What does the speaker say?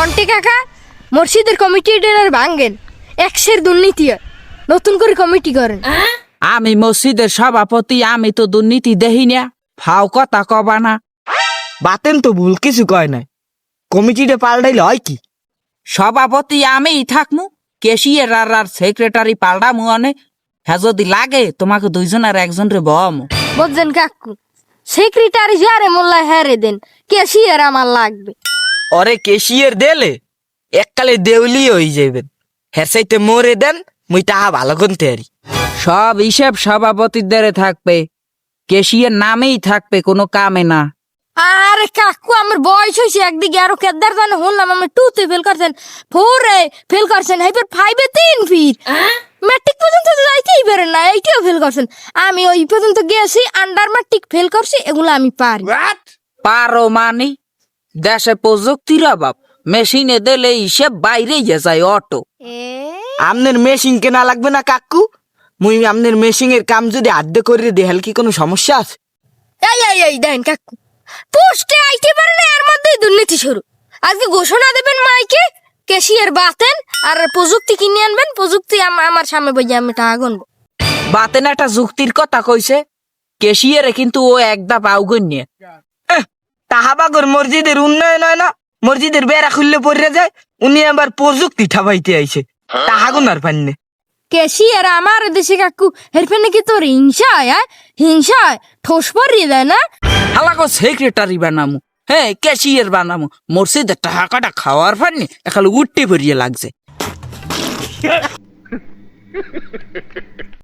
মন্টি কাকা মসজিদের কমিটিটার ভাঙ্গেন, একশের দুর্নীতি হয়, নতুন করে কমিটি করেন। আমি মসজিদের সভাপতি, আমি তো দুর্নীতি দেখি না, ফাও কথা কবা না। বাতেন তো ভুল কিছু কয় নাই, কমিটিটা পাল্টাইলে হয় কি? সভাপতি আমিই থাকমু, কেশিয়ার আর সেক্রেটারি পাল্টামু অনে। হ্যাঁ যদি লাগে তোমাকে দুইজনের একজন রে বহামু। বুঝছেন কাকু, সেক্রেটারি যারে মোল্লা হেরে দেন, ক্যাশিয়ার আমার লাগবে। ওরে কেশিয়ার দেলে এককালে দেউলি হয়ে যাবেন, হের সাইতে মরে দেন, মুই তাহা ভালো করতে পারি। সব হিসেব সভাপতিদের থাকবে, কেশিয়ার নামেই থাকবে, কোনো কামে না। আরে কাকু আমার বয়স হয়েছে, একদিকে আরো কেদার জানে শুনলাম আমার টুতে ফেল করছেন, ফোরে ফেল করছেন, হাইপার ফাইভে 3 ফিট, ম্যাট্রিক পর্যন্ত তো যাইতেই পারেন না, এইটাও ফেল করছেন। আমি ওই পর্যন্ত গেছি, আন্ডার ম্যাট্রিক ফেল করছি, এগুলো আমি পারি। পারো মানি, দেশে প্রযুক্তির অভাব, মেশিনে দিলে হিসেব বাইরে যায় অটো। আমনের মেশিন কেনা লাগবে না কাকু, মুই আমনের মেশিনের কাম যদি আদ্য করে দেহাল কি কোনো সমস্যা আছে? এই দেন কাকু, পোস্টে আইতে পারে না, এর মধ্যেই দুর্নীতি শুরু। আজকে ঘোষণা দেবেন মাইকে, ক্যাশিয়ার বাতেন আর প্রযুক্তি কিনে আনবেন, প্রযুক্তি আমার সামনে বইয়ে আমি টাকা গুনবো। বাতেন একটা যুক্তির কথা কইছে, কেশিয়ারে কিন্তু ও একদা পাউগন নিয়ে। তাহাবাগর মসজিদের উন্নয়ন হয় না, মসজিদের বেড়া খুললে পড়ে যায়, উনি আবার প্রযুক্তি ঠাবাইতে আইছে, তাহাগুন আর পান্নে। ক্যাশিয়ার আমার দেশে কাকু, হেরফে নাকি তোর হিংসা হয়, হিংসায় ঠোস পরিয়ে দেয় না। হালাকো সেক্রেটারি বানামু, হ্যাঁ ক্যাশিয়ার বানামু, মসজিদে টাকাটা খাওয়ার পারনি এখানে উঠতে পড়িয়ে লাগছে।